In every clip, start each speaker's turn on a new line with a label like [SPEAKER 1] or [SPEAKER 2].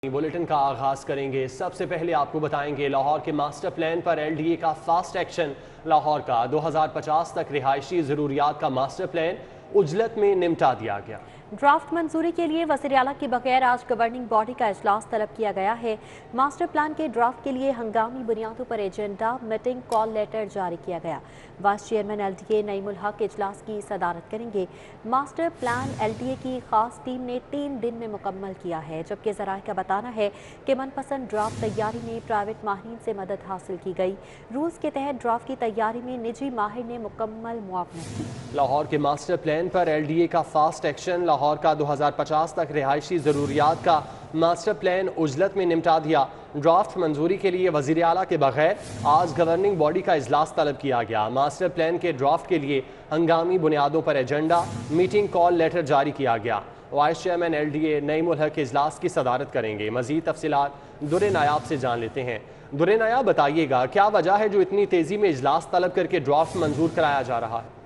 [SPEAKER 1] Bulletin का आगाज करेंगे। सबसे पहले आपको बताएंगे लाहौर के मास्टर प्लान पर एलडीए का फास्ट एक्शन। लाहौर का 2050 तक रिहायशी जरूरियात का मास्टर प्लान उजलत में निपटा दिया गया।
[SPEAKER 2] ड्राफ्ट मंजूरी के लिए वज़ीर आला के बगैर आज गवर्निंग बॉडी का इजलास तलब किया गया है। मास्टर प्लान के ड्राफ्ट के लिए हंगामी बुनियादों पर एजेंडा मीटिंग कॉल लेटर जारी किया गया। वाइस चेयरमैन एलडीए नईमुल हक इजलास की सदारत करेंगे। मास्टर प्लान एलडीए की खास टीम ने 3 दिन में मुकम्मल किया है, जबकि ज़राए का बताना है कि मनपसंद ड्राफ्ट तैयारी में प्राइवेट माहिरीन से मदद हासिल की गई। रूल्स के तहत ड्राफ्ट की तैयारी में निजी माहिर ने मुकम्मल मुआवनत की।
[SPEAKER 1] लाहौर के मास्टर प्लान पर एलडीए का फास्ट एक्शन। लाहौर का 2050 तक रिहायशी ज़रूरियात का मास्टर प्लान उजलत में निपटा दिया। ड्राफ्ट मंजूरी के लिए वज़ीर आला के बगैर आज गवर्निंग बॉडी का इजलास तलब किया गया। मास्टर प्लान के ड्राफ्ट के लिए हंगामी बुनियादों पर एजेंडा मीटिंग कॉल लेटर जारी किया गया। वाइस चेयरमैन एलडीए नईमुल हक के इजलास की सदारत करेंगे। मजीद तफसीलात दुर्रे नायाब से जान लेते हैं। दुर्रे नायाब, बताइएगा क्या वजह है जो इतनी तेज़ी में इजलास तलब करके ड्राफ्ट मंजूर कराया जा रहा है?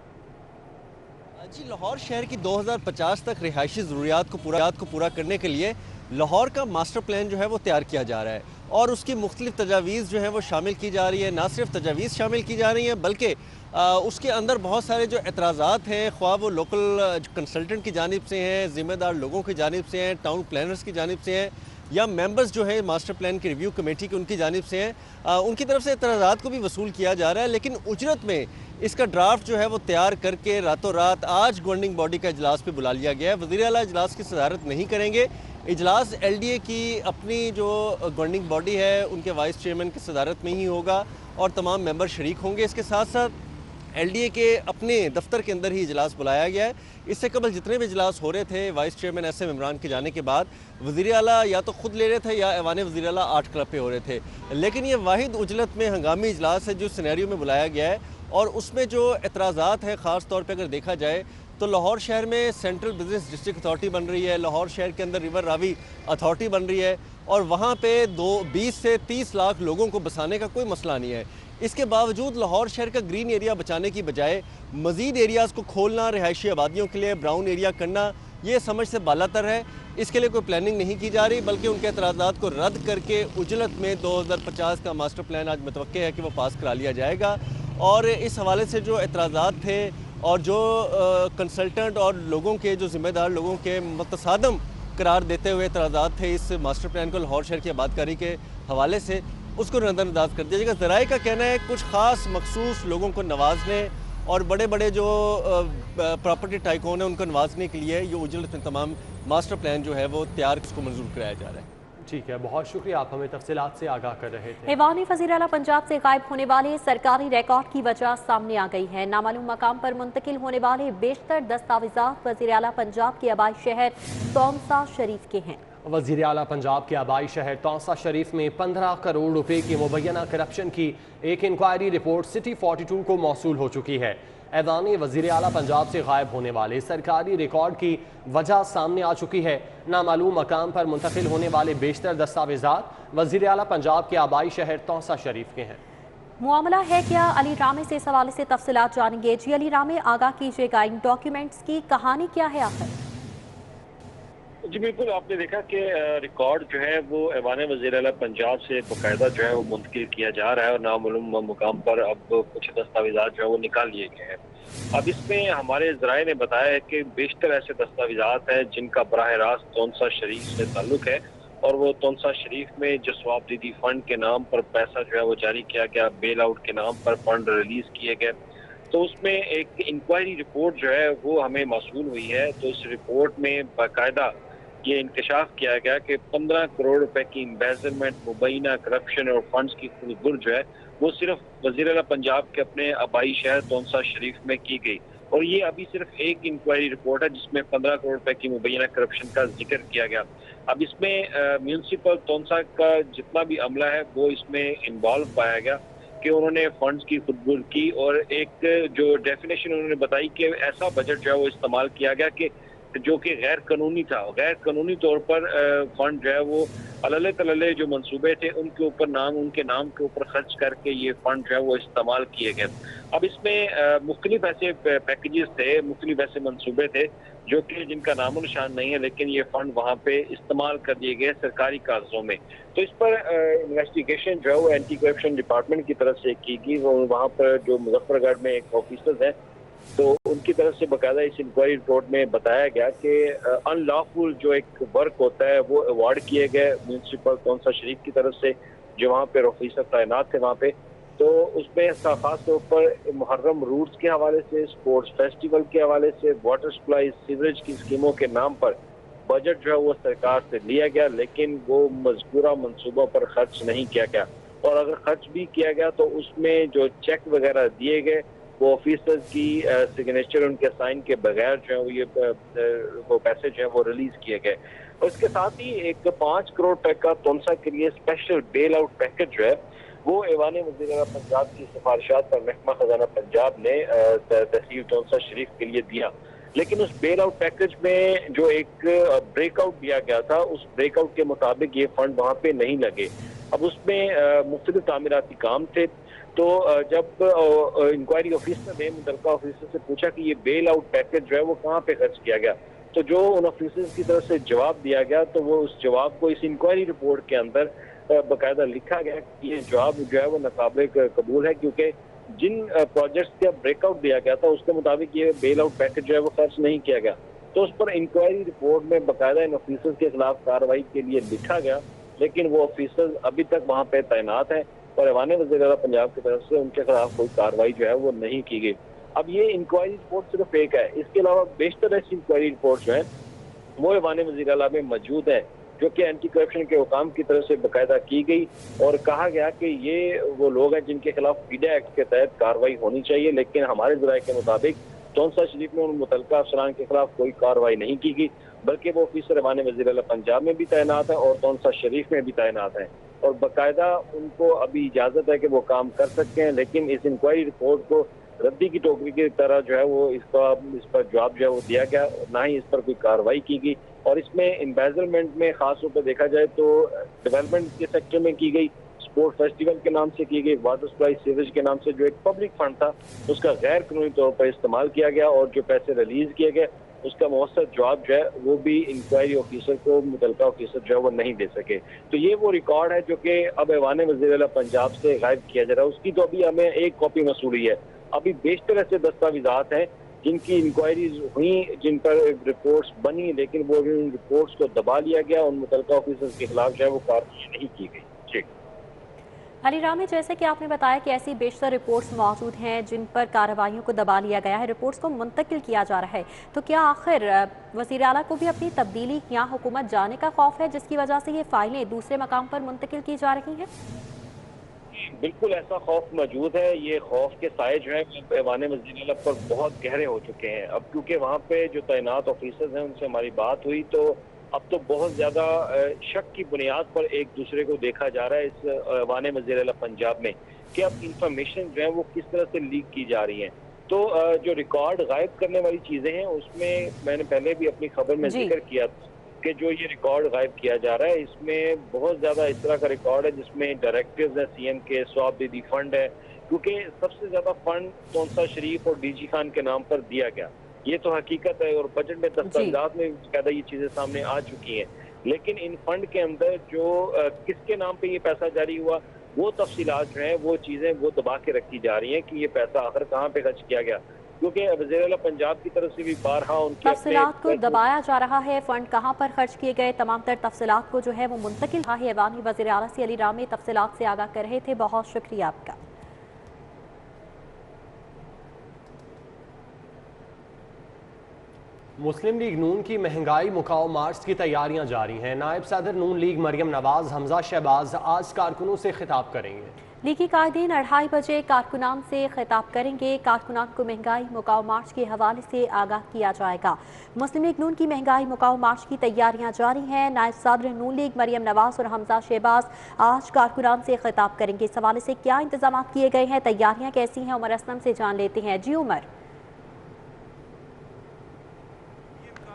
[SPEAKER 3] जी, लाहौर शहर की 2050 तक रिहायशी ज़रूरियात को पूरा करने के लिए लाहौर का मास्टर प्लान जो है वो तैयार किया जा रहा है और उसकी मुख्तलिफ तजावीज़ जो है वो शामिल की जा रही है। ना सिर्फ तजावीज़ शामिल की जा रही हैं बल्कि उसके अंदर बहुत सारे जो एतराज़ात हैं, ख्वाह वो लोकल कंसल्टेंट की जानिब से हैं, ज़िम्मेदार लोगों की जानिब से हैं, टाउन प्लानर्स की जानिब से हैं या मेंबर्स जो है मास्टर प्लान की रिव्यू कमेटी की उनकी जानिब से हैं, उनकी तरफ से एतराज़ात को भी वसूल किया जा रहा है। लेकिन उजरत में इसका ड्राफ्ट जो है वो तैयार करके रातों रात आज गवर्निंग बॉडी का इजलास पे बुला लिया गया है। वज़ीर आला इजलास की सदारत नहीं करेंगे। इजलास एलडीए की अपनी जो गवर्निंग बॉडी है उनके वाइस चेयरमैन की सदारत में ही होगा और तमाम मेंबर शरीक होंगे। इसके साथ साथ एलडीए के अपने दफ्तर के अंदर ही इजलास बुलाया गया है। इससे कबल जितने भी इजलास हो रहे थे वाइस चेयरमैन एसएम इमरान के जाने के बाद वज़ीर आला या तो खुद ले रहे थे या ऐवान वज़ीर आला आर्ट क्लब पे हो रहे थे। लेकिन ये वाहिद उजलत में हंगामी इजलास है जो सिनेरियो में बुलाया गया है और उसमें जो एतराज़ात हैं ख़ास तौर पे अगर देखा जाए तो लाहौर शहर में सेंट्रल बिजनेस डिस्ट्रिक्ट अथॉरिटी बन रही है, लाहौर शहर के अंदर रिवर रावी अथॉरिटी बन रही है और वहाँ पे 20 से 30 लाख लोगों को बसाने का कोई मसला नहीं है। इसके बावजूद लाहौर शहर का ग्रीन एरिया बचाने की बजाय मज़ीद एरियाज़ को खोलना, रिहायशी आबादियों के लिए ब्राउन एरिया करना, ये समझ से बालातर है। इसके लिए कोई प्लानिंग नहीं की जा रही बल्कि उनके एतराज़ात को रद्द करके उजलत में 2050 का मास्टर प्लान आज मुतवक्के है कि वो पास करा लिया जाएगा। और इस हवाले से जो एतराज़ात थे और जो कंसल्टेंट और लोगों के जो ज़िम्मेदार लोगों के मुतसादम करार देते हुए एतराज़ात थे इस मास्टर प्लान को लाहौर शहर की आबादकारी के हवाले से, उसको नज़रअंदाज कर दिया जाएगा। ज़राए का कहना है कुछ ख़ास मखसूस लोगों को नवाजने और बड़े बड़े जो प्रॉपर्टी टाइकून है उनको नवाजने के लिए ये उजलत में तमाम मास्टर प्लान जो है वो तैयार उसको मंजूर कराया जा रहा है।
[SPEAKER 1] ठीक है, बहुत शुक्रिया, आप हमें तफसीलात से आगाह कर रहे थे।
[SPEAKER 2] ऐवान वज़ीर आला पंजाब से गायब होने वाले सरकारी रिकॉर्ड की वजह सामने आ गई है। नामालूम मकाम पर मुंतकिल होने वाले बेशतर दस्तावेजात वज़ीर आला पंजाब के आबाई शहर तौसा शरीफ के हैं।
[SPEAKER 1] वज़ीर आला पंजाब के आबाई शहर तौसा शरीफ में 15 करोड़ रुपए की मुबैना करप्शन की एक इंक्वायरी रिपोर्ट सिटी 42 को मौसूल हो चुकी है। ऐवान वज़ीर आला पंजाब से गायब होने वाले सरकारी रिकॉर्ड की वजह सामने आ चुकी है। नामालूम मकाम पर मुंतकिल होने वाले बेशतर दस्तावेजात वज़ीर आला पंजाब के आबाई शहर तौसा शरीफ के हैं।
[SPEAKER 2] मामला है क्या? अली रामे से इस हवाले से तफसीलात जानेंगे। जी अली रामे, आगाह कीजिएगा, इन डॉक्यूमेंट्स की कहानी क्या है आखिर?
[SPEAKER 4] जी बिल्कुल, आपने देखा कि रिकॉर्ड जो है वो ऐवान वज़ीर आला पंजाब से बाकायदा जो है वो मुंतकिल किया जा रहा है और नामालूम मुकाम पर अब कुछ दस्तावेजात जो है वो निकाल लिए गए हैं। अब इसमें हमारे ज़राए ने बताया है कि बेशतर ऐसे दस्तावेजात हैं जिनका बराह रास्त तौसा शरीफ से ताल्लुक है और वो तौसा शरीफ में जो जवाबदेही फंड के नाम पर पैसा जो है वो जारी किया गया, बेल आउट के नाम पर फंड रिलीज किए गए, तो उसमें एक इंक्वायरी रिपोर्ट जो है वो हमें मौसूल हुई है। तो इस रिपोर्ट में बाकायदा ये इंकशाफ किया गया कि 15 करोड़ रुपए की एम्बेजलमेंट, मुबैना करप्शन और फंड्स की खुदबुर जो है वो सिर्फ वज़ीर आला पंजाब के अपने आबाई शहर तौसा शरीफ में की गई और ये अभी सिर्फ एक इंक्वायरी रिपोर्ट है जिसमें 15 करोड़ रुपए की मुबैना करप्शन का जिक्र किया गया। अब इसमें म्यूनसिपल तौसा का जितना भी अमला है वो इसमें इन्वॉल्व पाया गया कि उन्होंने फंड्स की खुदबुर की और एक जो डेफिनेशन उन्होंने बताई कि ऐसा बजट जो है वो इस्तेमाल किया गया कि जो कि गैर कानूनी था। गैर कानूनी तौर पर फंड जो है वो अलले तलले जो मंसूबे थे उनके ऊपर उनके नाम के ऊपर खर्च करके ये फंड जो है वो इस्तेमाल किए गए। अब इसमें मुख्तलिफ ऐसे पैकेजेस थे, मुख्तलिफ ऐसे मंसूबे थे जो कि जिनका नामो निशान नहीं है, लेकिन ये फंड वहाँ पे इस्तेमाल कर दिए गए सरकारी कागजों में। तो इस पर इन्वेस्टिगेशन जो है वो एंटी करप्शन डिपार्टमेंट की तरफ से की गई। वो वहाँ पर जो मुजफ्फरगढ़ में एक ऑफिसर है, तो उनकी तरफ से बाकायदा इस इंक्वायरी रिपोर्ट में बताया गया कि अनलॉफुल जो एक वर्क होता है वो अवार्ड किए गए म्यूनसिपल कौंसल शरीफ की तरफ से, जो वहाँ पे ऑफिसर तैनात थे वहाँ पे। तो उसमें खास तौर पर मुहर्रम रूट्स के हवाले से, स्पोर्ट्स फेस्टिवल के हवाले से, वाटर सप्लाई, सीवरेज की स्कीमों के नाम पर बजट जो है वो सरकार से लिया गया, लेकिन वो मज़कूरा मंसूबों पर खर्च नहीं किया गया। और अगर खर्च भी किया गया तो उसमें जो चेक वगैरह दिए गए वो ऑफिसर्स की सिग्नेचर उनके साइन के बगैर जो है वो ये वो पैसे जो है वो रिलीज किए गए। और इसके साथ ही एक 5 करोड़ रुपए का तोनसा के लिए स्पेशल बेल आउट पैकेज जो है वो ऐवान वज़ीर-ए-आला पंजाब की सिफारिशात पर महकमा खजाना पंजाब ने तहसील तोनसा शरीफ के लिए दिया। लेकिन उस बेल आउट पैकेज में जो एक ब्रेकआउट दिया गया था, उस ब्रेकआउट के मुताबिक ये फंड वहाँ पे नहीं लगे। अब उसमें मुख्तलिफ तामीराती काम थे। तो जब इंक्वायरी ऑफिसर ने मुतलका ऑफिसर से पूछा कि ये बेल आउट पैकेज जो है वो कहाँ पे खर्च किया गया, तो जो उन ऑफिसर्स की तरफ से जवाब दिया गया, तो वो उस जवाब को इस इंक्वायरी रिपोर्ट के अंदर बाकायदा लिखा गया कि ये जवाब जो है वो नाकाबिल कबूल है, क्योंकि जिन प्रोजेक्ट्स का ब्रेकआउट दिया गया था उसके मुताबिक ये बेल आउट पैकेज जो है वो खर्च नहीं किया गया। तो उस पर इंक्वायरी रिपोर्ट में बाकायदा इन ऑफिसर्स के खिलाफ कार्रवाई के लिए लिखा गया, लेकिन वो ऑफिसर्स अभी तक वहाँ पे तैनात हैं और ऐवान वज़ीर-ए-आला पंजाब की तरफ से उनके खिलाफ कोई कार्रवाई जो है वो नहीं की गई। अब ये इंक्वायरी रिपोर्ट सिर्फ एक है, इसके अलावा बेशतर ऐसी इंक्वायरी रिपोर्ट जो है वो ऐवान वज़ीर-ए-आला में मौजूद है, जो कि एंटी करप्शन के हुकाम की तरफ से बाकायदा की गई और कहा गया कि ये वो लोग हैं जिनके खिलाफ पीडा एक्ट के तहत कार्रवाई होनी चाहिए। लेकिन हमारे ज़राए के मुताबिक तोनसा शरीफ में उन मुतलका अफसरान के खिलाफ कोई कार्रवाई नहीं की गई, बल्कि वो ऑफिसर ऐवान वज़ीर-ए-आला पंजाब में भी तैनात है और तोनसा शरीफ में भी तैनात है और बाकायदा उनको अभी इजाजत है कि वो काम कर सकते हैं। लेकिन इस इंक्वायरी रिपोर्ट को रद्दी की टोकरी की तरह जो है वो इस पर जवाब जो है वो दिया गया, ना ही इस पर कोई कार्रवाई की गई। और इसमें एम्बेजलमेंट में खास तौर पर देखा जाए तो डेवलपमेंट के सेक्टर में की गई, स्पोर्ट फेस्टिवल के नाम से की गई, वाटर सप्लाई सीवरेज के नाम से जो एक पब्लिक फंड था उसका गैर कानूनी तौर पर इस्तेमाल किया गया और जो पैसे रिलीज किए गए उसका मौसर जवाब जो है वो भी इंक्वायरी ऑफिसर को मुतलका ऑफिसर जो है वो नहीं दे सके। तो ये वो रिकॉर्ड है जो कि अब ऐवान वज़ीर-ए-आला पंजाब से गायब किया जा रहा है। उसकी तो अभी हमें एक कॉपी मसूली है। अभी बेशतर ऐसे दस्तावेजात हैं जिनकी इंक्वायरीज हुई, जिन पर रिपोर्ट्स बनी, लेकिन वो इन रिपोर्ट्स को दबा लिया गया, उन मुतलका ऑफिसर्स के खिलाफ जो है वो कार्रवाई नहीं की गई। ठीक
[SPEAKER 2] अली रामी, जैसे कि आपने बताया कि ऐसी बेशतर रिपोर्ट्स मौजूद हैं जिन पर कार्रवाइयों को दबा लिया गया है, रिपोर्ट्स को मुंतकिल किया जा रहा है, तो क्या आखिर वज़ीर आला को भी अपनी तब्दीली या हुकूमत जाने का खौफ है जिसकी वजह से ये फाइलें दूसरे मकाम पर मुंतकिल की जा रही हैं?
[SPEAKER 4] बिल्कुल ऐसा खौफ मौजूद है। ये खौफ के साए जो है ऐवान वज़ीर-ए-आला पर बहुत गहरे हो चुके हैं। अब क्योंकि वहाँ पे जो तैनात ऑफिसर्स हैं उनसे हमारी बात हुई तो अब तो बहुत ज्यादा शक की बुनियाद पर एक दूसरे को देखा जा रहा है इस ऐवान वज़ीर-ए-आला पंजाब में कि अब इंफॉर्मेशन जो है वो किस तरह से लीक की जा रही है। तो जो रिकॉर्ड गायब करने वाली चीजें हैं उसमें मैंने पहले भी अपनी खबर में जिक्र किया कि जो ये रिकॉर्ड गायब किया जा रहा है इसमें बहुत ज्यादा इस तरह का रिकॉर्ड है जिसमें डायरेक्टिव्स है सीएम के, स्वाब दीदी फंड है, क्योंकि सबसे ज्यादा फंड तोनसा शरीफ और डीजी खान के नाम पर दिया गया। ये तो हकीकत है और बजट में दस्तावेजात में ज्यादा ये चीजें सामने आ चुकी हैं। लेकिन इन फंड के अंदर जो किसके नाम पे ये पैसा जारी हुआ वो तफसीलात जो है वो चीजें वो दबा के रखी जा रही हैं कि ये पैसा आखिर कहाँ पे खर्च किया गया, क्योंकि वज़ीर-ए-आला पंजाब की तरफ से भी बारहा उनके
[SPEAKER 2] तफसीलात को दबाया जा रहा है। फंड कहाँ पर खर्च किए गए तमाम तर तफसीलात को जो है वो मुंतकिल रहा है। ऐवानी वज़ीर-ए-आला से अली रामी तफसीलात से आगाह कर रहे थे। बहुत शुक्रिया आपका।
[SPEAKER 1] मुस्लिम लीग नून की महंगाई मुकाओ मार्च की तैयारियां जारी हैं। नायब सदर नून लीग मरियम नवाज हमजा शहबाज आज कारकुनों से खिताब करेंगे।
[SPEAKER 2] लीगी कायदीन 2:30 बजे कारकुनान से खिताब करेंगे। कारकुनान को महंगाई मुकाओ मार्च के हवाले से आगाह किया जाएगा। मुस्लिम लीग नून की महंगाई मुकाओ मार्च की तैयारियां जारी हैं। नायब सदर नून लीग मरियम नवाज और हमजा शहबाज आज कारकुनान से खिताब करेंगे। इस हवाले से क्या इंतजाम किए गए हैं, तैयारियां कैसी हैं, उमर असलम से जान लेते हैं। जी उमर।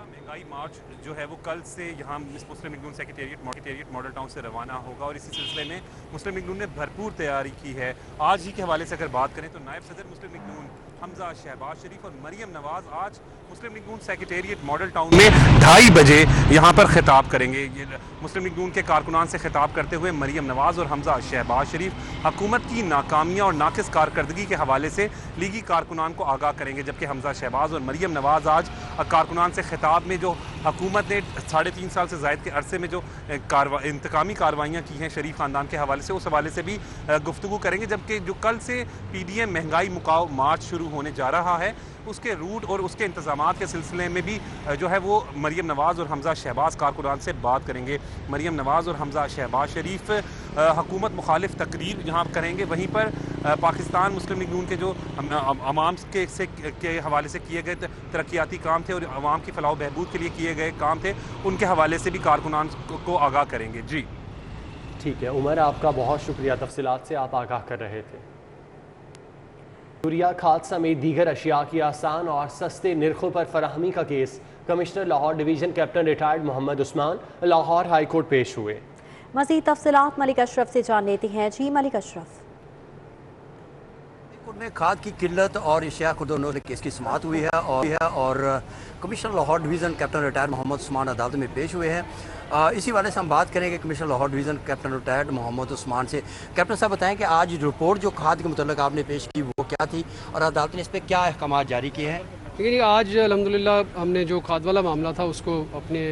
[SPEAKER 5] महंगाई मार्च जो है वो कल से यहाँ मुस्लिम लीग नून सेक्रेटेरिएट मॉडल टाउन से रवाना होगा और इसी सिलसिले में मुस्लिम लीग नून ने भरपूर तैयारी की है। आज ही के हवाले से अगर बात करें तो नायब सदर मुस्लिम लीग नून हमजा शहबाज शरीफ और मरियम नवाज आज मुस्लिम लीग नून सेक्रेटेरिएट मॉडल टाउन में 2:30 बजे यहाँ पर खिताब करेंगे। ये मुस्लिम लीग नून के कारकुनान से खिताब करते हुए मरियम नवाज और हमजा शहबाज शरीफ हुकूमत की नाकामियाँ और नाकिस कारकर्दगी के हवाले से लीगी कारकुनान को आगाह करेंगे, जबकि हमजा शहबाज और मरियम नवाज आज कारकुनान से खिताब में जो हुकूमत ने 3.5 साल से ज़ायद के अरसे में जो इंतकामी कार्रवाइयाँ की हैं शरीफ ख़ानदान के हवाले से, उस हवाले से भी गुफ्तगू करेंगे। जबकि जो कल से PDM महंगाई मुकाव मार्च शुरू होने जा रहा है, उसके रूट और उसके इंतज़ामात के सिलसिले में भी जो है वो मरियम नवाज़ और हमजा शहबाज कारकुनान से बात करेंगे। मरियम नवाज़ और हमजा शहबाज शरीफ हुकूमत मुखालिफ तकरीर यहाँ करेंगे। वहीं पर पाकिस्तान मुस्लिम लीग नून के जो अवाम के हवाले से किए गए तरक्याती काम थे और अवाम की फलाह बहबूद के लिए किए गए काम थे, उनके हवाले से भी कारकुनान को आगाह करेंगे। जी
[SPEAKER 1] ठीक है उमर, आपका बहुत शुक्रिया, तफसीलात से आप आगाह कर रहे थे। यूरिया खाद समेत दीगर अशिया की आसान और सस्ते नरखों पर फराहमी का case commissioner Lahore division captain retired Mohammad Usman Lahore high court पेश हुए।
[SPEAKER 2] मज़ीद तफसीलात मलिक अशरफ से जान लेते हैं। जी मलिक अशरफ।
[SPEAKER 6] में खाद की किल्लत और इशिया को दोनों केस की समाअत हुई है और commissioner Lahore division captain retired Mohammad Usman अदालत में पेश हुए हैं। इसी वाले से हम बात करेंगे commissioner Lahore division captain retired Mohammad Usman से। कैप्टन साहब बताएं कि आज रिपोर्ट जो खाद के मुतल्लिक़ आपने पेश की वो क्या थी और अदालत ने इस पर क्या अहकाम जारी किए हैं?
[SPEAKER 7] लेकिन आज अल्हम्दुलिल्लाह हमने जो खाद वाला मामला था उसको अपने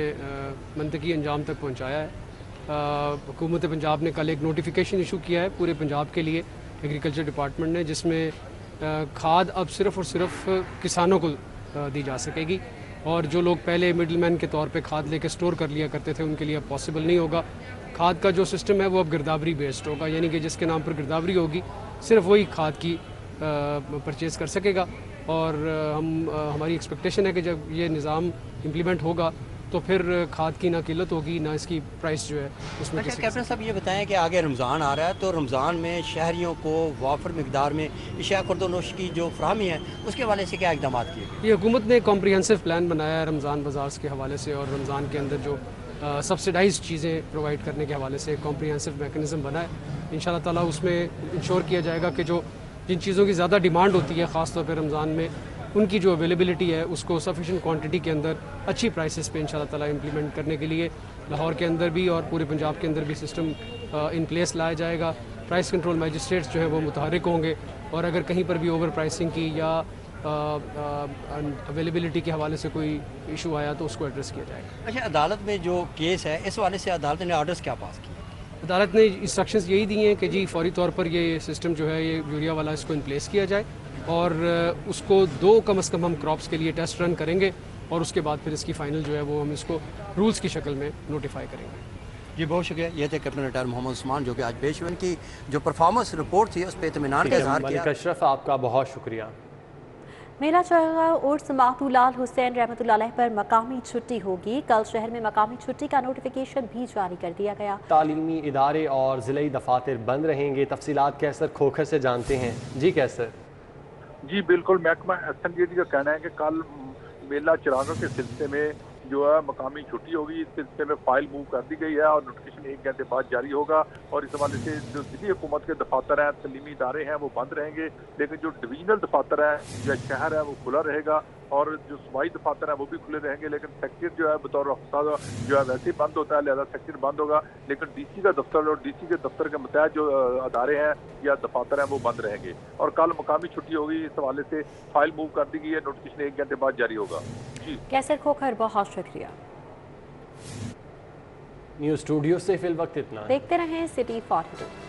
[SPEAKER 7] मंतकी अंजाम तक पहुँचाया है। हुकूमत पंजाब ने कल एक नोटिफिकेशन इशू किया है पूरे पंजाब के लिए एग्रीकल्चर डिपार्टमेंट ने, जिसमें खाद अब सिर्फ़ और सिर्फ किसानों को दी जा सकेगी और जो लोग पहले मिडल मैन के तौर पे खाद लेके स्टोर कर लिया करते थे उनके लिए अब पॉसिबल नहीं होगा। खाद का जो सिस्टम है वो अब गिरदावरी बेस्ड होगा, यानी कि जिसके नाम पर गिरदावरी होगी सिर्फ वही खाद की परचेज़ कर सकेगा। और हमारी एक्सपेक्टेशन है कि जब ये निज़ाम इम्प्लीमेंट होगा तो फिर खाद की ना किल्लत होगी ना इसकी प्राइस जो है उसमें।
[SPEAKER 6] अच्छा कैप्टन साहब ये बताएं कि आगे रमज़ान आ रहा है तो रमज़ान में शहरियों को वाफर मिकदार में इशिया खुर्दोनोश की जो फराहमी है उसके हवाले से क्या इक़दाम किए? ये
[SPEAKER 7] हुकूमत ने कॉम्प्रिहेंसिव प्लान बनाया है रमज़ान बाज़ार के हवाले से और रमज़ान के अंदर जो सब्सिडाइज चीज़ें प्रोवाइड करने के हवाले से कॉम्प्रिहेंसिव मैकेनिज़्म बना है। इंशाल्लाह ताला उसमें इंश्योर किया जाएगा कि जो जिन चीज़ों की ज़्यादा डिमांड होती है ख़ास तौर पर रमज़ान में, उनकी जो अवेलेबिलिटी है उसको सफिशेंट क्वांटिटी के अंदर अच्छी प्राइसेस पे इंशाल्लाह ताला इम्प्लीमेंट करने के लिए लाहौर के अंदर भी और पूरे पंजाब के अंदर भी सिस्टम इन प्लेस लाया जाएगा। प्राइस कंट्रोल मैजिस्ट्रेट्स जो है वो मुतहरिक होंगे और अगर कहीं पर भी ओवर प्राइसिंग की या अवेलेबिलिटी के हवाले से कोई इशू आया तो उसको एड्रेस किया जाएगा।
[SPEAKER 6] अच्छा अदालत में जो केस है इस हवाले से अदालत ने आर्डर्स क्या पास किए?
[SPEAKER 7] अदालत ने इंस्ट्रक्शंस यही दिए हैं कि जी फौरी तौर पर ये सिस्टम जो है ये यूरिया वाला इसको इन प्लेस किया जाए और उसको 2 कम से कम हम क्रॉप्स के लिए टेस्ट रन करेंगे और उसके बाद फिर इसकी फ़ाइनल जो है वो हम इसको रूल्स की शक्ल में नोटिफाई करेंगे।
[SPEAKER 6] जी बहुत शुक्रिया। ये थे कैप्टन रिटायर्ड मोहम्मद उस्मान जो कि आज पेश हुए, इनकी जो परफॉर्मेंस रिपोर्ट थी उस पर इत्मीनान का इज़हार किया।
[SPEAKER 1] मलिक अशरफ आपका बहुत शुक्रिया।
[SPEAKER 2] मेला चरगा उर्स मातूलाल हुसैन रहमतुल्लाह अलैह पर मकामी छुट्टी होगी। कल शहर में मकामी छुट्टी का नोटिफिकेशन भी जारी कर दिया गया।
[SPEAKER 1] तालीमी इदारे और ज़िले दफातर बंद रहेंगे। तफसीलात कैसर खोखर से जानते हैं। जी कैसर।
[SPEAKER 8] जी बिल्कुल, महकमा SNDD का कहना है कि कल मेला चिरागा के सिलसिले में जो है मकामी छुट्टी होगी। इस सिलसिले में फाइल मूव कर दी गई है और नोटिफिकेशन 1 घंटे बाद जारी होगा और इस हवाले से जो ज़िली हुकूमत के दफातर हैं, तलीमी इदारे हैं वो बंद रहेंगे, लेकिन जो डिवीजनल दफातर है या शहर है वो खुला रहेगा और जो सूबाई दफातर है वो भी खुले रहेंगे। लेकिन सेक्टर जो है बतौर जो है वैसे ही बंद होता है, लिहाजा सेक्टर बंद होगा, लेकिन DC का दफ्तर और DC के दफ्तर के मुताबिक जो अदारे हैं या दफातर हैं वो बंद रहेंगे और कल मकामी छुट्टी होगी। इस हवाले से फाइल मूव कर दी गई है, नोटिफिकेशन 1 घंटे बाद जारी होगा। जी
[SPEAKER 2] कैसर खोखर बहुत शुक्रिया।
[SPEAKER 1] न्यूज़ स्टूडियो से फिल वक्त इतना।
[SPEAKER 2] देखते रहें सिटी 42।